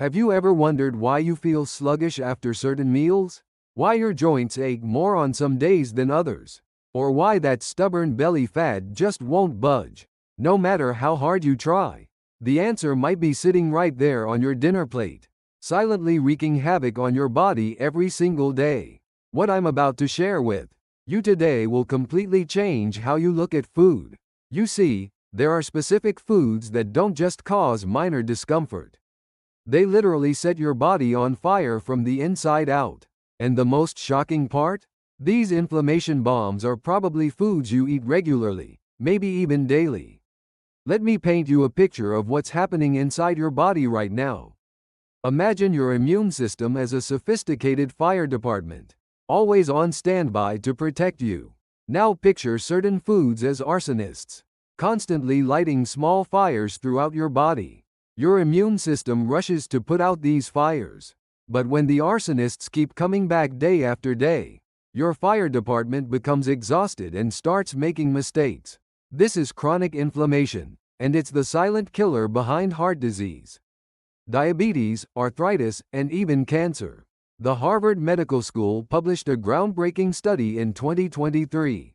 Have you ever wondered why you feel sluggish after certain meals? Why your joints ache more on some days than others? Or why that stubborn belly fat just won't budge, no matter how hard you try? The answer might be sitting right there on your dinner plate, silently wreaking havoc on your body every single day. What I'm about to share with you today will completely change how you look at food. You see, there are specific foods that don't just cause minor discomfort. They literally set your body on fire from the inside out. And the most shocking part? These inflammation bombs are probably foods you eat regularly, maybe even daily. Let me paint you a picture of what's happening inside your body right now. Imagine your immune system as a sophisticated fire department, always on standby to protect you. Now picture certain foods as arsonists, constantly lighting small fires throughout your body. Your immune system rushes to put out these fires. But when the arsonists keep coming back day after day, your fire department becomes exhausted and starts making mistakes. This is chronic inflammation, and it's the silent killer behind heart disease, diabetes, arthritis, and even cancer. The Harvard Medical School published a groundbreaking study in 2023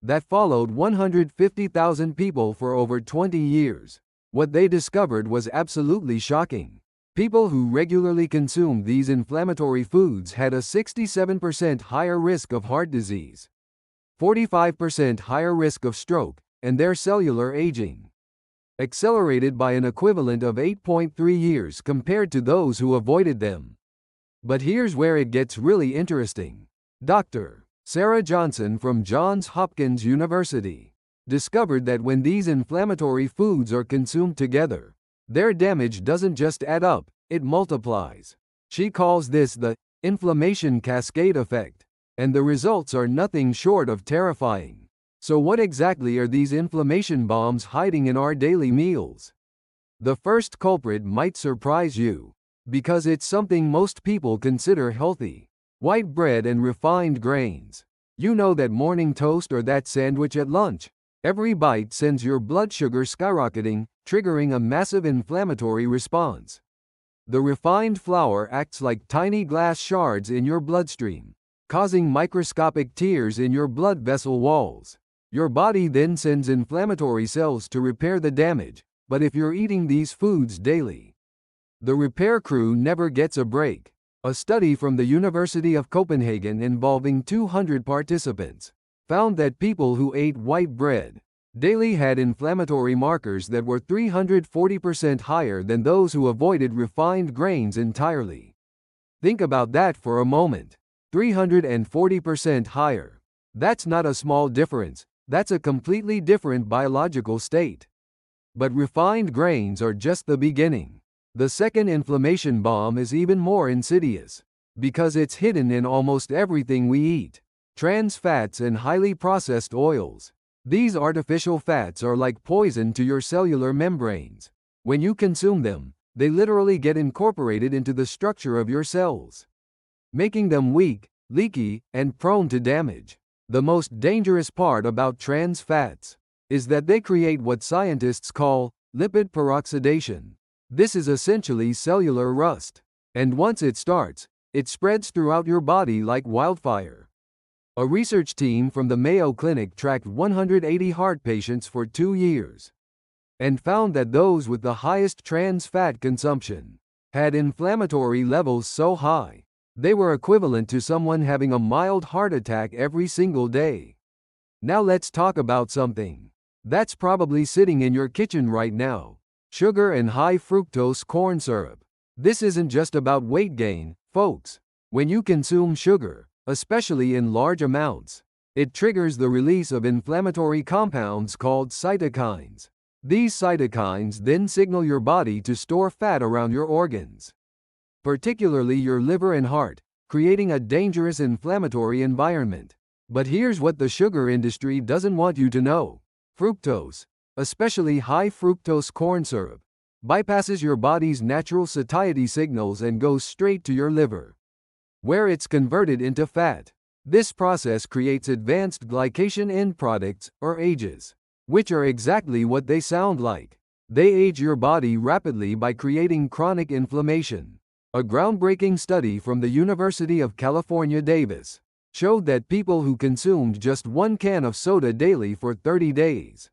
that followed 150,000 people for over 20 years. What they discovered was absolutely shocking. People who regularly consumed these inflammatory foods had a 67% higher risk of heart disease, 45% higher risk of stroke, and their cellular aging accelerated by an equivalent of 8.3 years compared to those who avoided them. But here's where it gets really interesting. Dr. Sarah Johnson from Johns Hopkins University discovered that when these inflammatory foods are consumed together, their damage doesn't just add up, it multiplies. She calls this the inflammation cascade effect, and the results are nothing short of terrifying. So what exactly are these inflammation bombs hiding in our daily meals? The first culprit might surprise you, because it's something most people consider healthy: white bread and refined grains. You know, that morning toast or that sandwich at lunch. Every bite sends your blood sugar skyrocketing, triggering a massive inflammatory response. The refined flour acts like tiny glass shards in your bloodstream, causing microscopic tears in your blood vessel walls. Your body then sends inflammatory cells to repair the damage, but if you're eating these foods daily, the repair crew never gets a break. A study from the University of Copenhagen involving 200 participants found that people who ate white bread daily had inflammatory markers that were 340% higher than those who avoided refined grains entirely. Think about that for a moment. 340% higher. That's not a small difference, that's a completely different biological state. But refined grains are just the beginning. The second inflammation bomb is even more insidious, because it's hidden in almost everything we eat. Trans fats and highly processed oils. These artificial fats are like poison to your cellular membranes. When you consume them, they literally get incorporated into the structure of your cells, making them weak, leaky, and prone to damage. The most dangerous part about trans fats is that they create what scientists call lipid peroxidation. This is essentially cellular rust. And once it starts, it spreads throughout your body like wildfire. A research team from the Mayo Clinic tracked 180 heart patients for 2 years and found that those with the highest trans fat consumption had inflammatory levels so high, they were equivalent to someone having a mild heart attack every single day. Now let's talk about something that's probably sitting in your kitchen right now: sugar and high fructose corn syrup. This isn't just about weight gain, folks. When you consume sugar, especially in large amounts, it triggers the release of inflammatory compounds called cytokines. These cytokines then signal your body to store fat around your organs, particularly your liver and heart, creating a dangerous inflammatory environment. But here's what the sugar industry doesn't want you to know. Fructose, especially high fructose corn syrup, bypasses your body's natural satiety signals and goes straight to your liver, where it's converted into fat. This process creates advanced glycation end products, or AGEs, which are exactly what they sound like. They age your body rapidly by creating chronic inflammation. A groundbreaking study from the University of California, Davis, showed that people who consumed just one can of soda daily for 30 days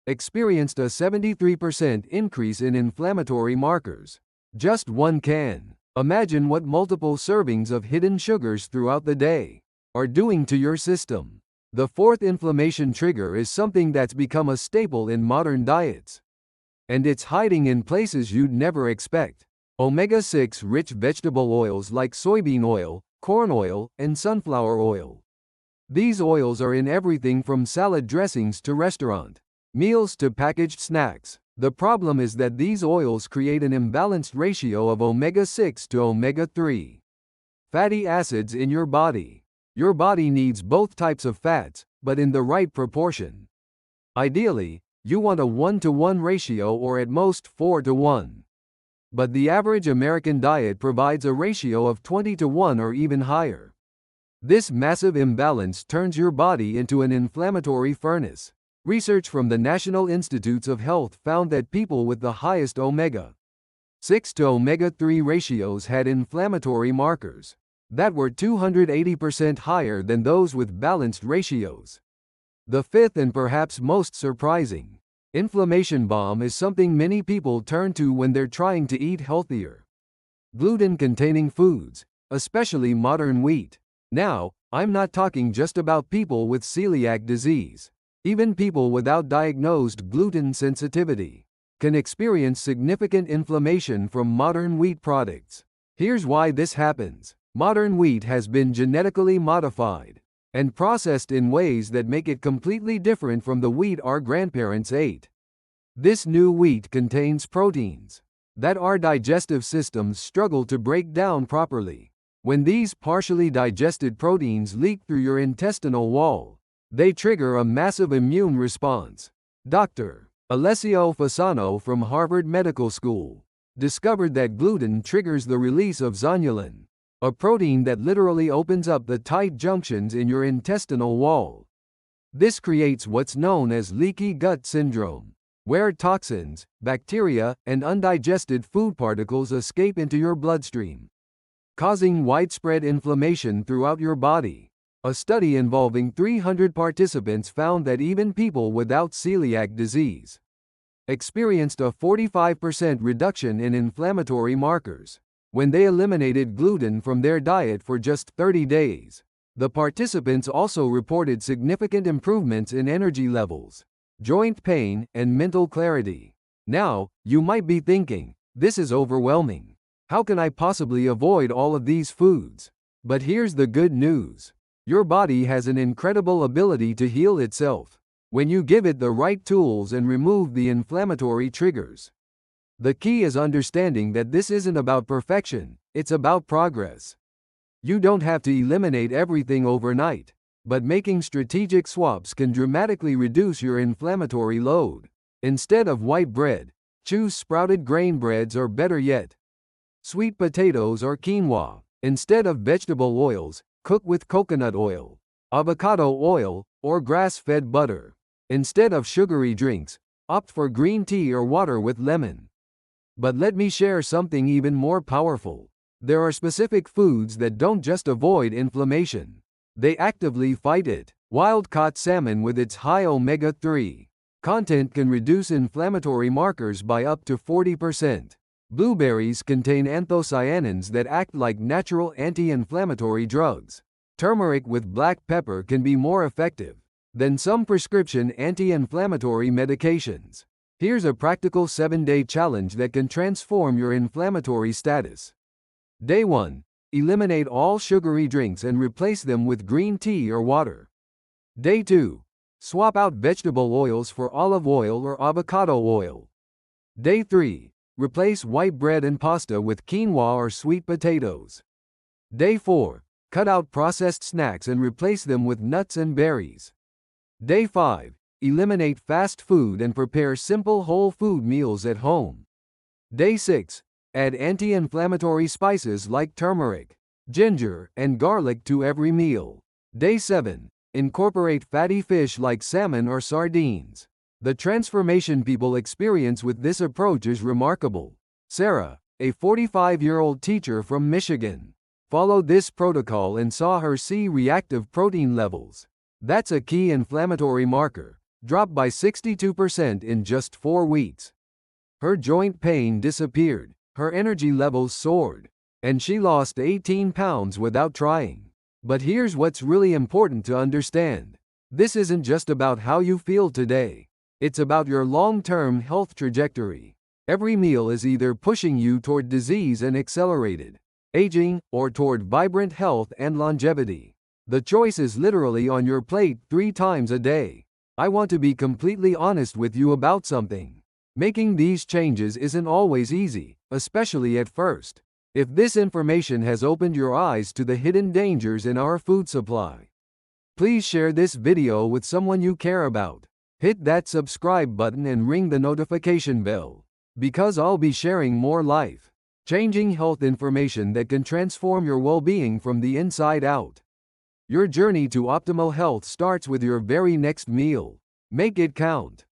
experienced a 73% increase in inflammatory markers. Just one can. Imagine what multiple servings of hidden sugars throughout the day are doing to your system. The fourth inflammation trigger is something that's become a staple in modern diets, and it's hiding in places you'd never expect. Omega-6 rich vegetable oils like soybean oil, corn oil, and sunflower oil. These oils are in everything from salad dressings to restaurant meals to packaged snacks. The problem is that these oils create an imbalanced ratio of omega-6 to omega-3 fatty acids in your body. Your body needs both types of fats, but in the right proportion. Ideally, you want a 1-to-1 ratio or at most 4-to-1. But the average American diet provides a ratio of 20-to-1 or even higher. This massive imbalance turns your body into an inflammatory furnace. Research from the National Institutes of Health found that people with the highest omega-6 to omega-3 ratios had inflammatory markers that were 280% higher than those with balanced ratios. The fifth and perhaps most surprising inflammation bomb is something many people turn to when they're trying to eat healthier. Gluten-containing foods, especially modern wheat. Now, I'm not talking just about people with celiac disease. Even people without diagnosed gluten sensitivity can experience significant inflammation from modern wheat products. Here's why this happens. Modern wheat has been genetically modified and processed in ways that make it completely different from the wheat our grandparents ate. This new wheat contains proteins that our digestive systems struggle to break down properly. When these partially digested proteins leak through your intestinal wall, they trigger a massive immune response. Dr. Alessio Fasano from Harvard Medical School discovered that gluten triggers the release of zonulin, a protein that literally opens up the tight junctions in your intestinal wall. This creates what's known as leaky gut syndrome, where toxins, bacteria, and undigested food particles escape into your bloodstream, causing widespread inflammation throughout your body. A study involving 300 participants found that even people without celiac disease experienced a 45% reduction in inflammatory markers when they eliminated gluten from their diet for just 30 days. The participants also reported significant improvements in energy levels, joint pain, and mental clarity. Now, you might be thinking, this is overwhelming. How can I possibly avoid all of these foods? But here's the good news. Your body has an incredible ability to heal itself when you give it the right tools and remove the inflammatory triggers. The key is understanding that this isn't about perfection, it's about progress. You don't have to eliminate everything overnight, but making strategic swaps can dramatically reduce your inflammatory load. Instead of white bread, choose sprouted grain breads, or better yet, sweet potatoes or quinoa. Instead of vegetable oils, cook with coconut oil, avocado oil, or grass-fed butter. Instead of sugary drinks, opt for green tea or water with lemon. But let me share something even more powerful. There are specific foods that don't just avoid inflammation, they actively fight it. Wild-caught salmon with its high omega-3 content can reduce inflammatory markers by up to 40%. Blueberries contain anthocyanins that act like natural anti-inflammatory drugs. Turmeric with black pepper can be more effective than some prescription anti-inflammatory medications. Here's a practical 7-day challenge that can transform your inflammatory status. Day 1. Eliminate all sugary drinks and replace them with green tea or water. Day 2. Swap out vegetable oils for olive oil or avocado oil. Day 3. Replace white bread and pasta with quinoa or sweet potatoes. Day 4. Cut out processed snacks and replace them with nuts and berries. Day 5. Eliminate fast food and prepare simple whole food meals at home. Day 6. Add anti-inflammatory spices like turmeric, ginger, and garlic to every meal. Day 7. Incorporate fatty fish like salmon or sardines. The transformation people experience with this approach is remarkable. Sarah, a 45-year-old teacher from Michigan, followed this protocol and saw her C-reactive protein levels, that's a key inflammatory marker, drop by 62% in just 4 weeks. Her joint pain disappeared, her energy levels soared, and she lost 18 pounds without trying. But here's what's really important to understand. This isn't just about how you feel today. It's about your long-term health trajectory. Every meal is either pushing you toward disease and accelerated aging, or toward vibrant health and longevity. The choice is literally on your plate 3 times a day. I want to be completely honest with you about something. Making these changes isn't always easy, especially at first. If this information has opened your eyes to the hidden dangers in our food supply, please share this video with someone you care about. Hit that subscribe button and ring the notification bell, because I'll be sharing more life-changing health information that can transform your well-being from the inside out. Your journey to optimal health starts with your very next meal. Make it count.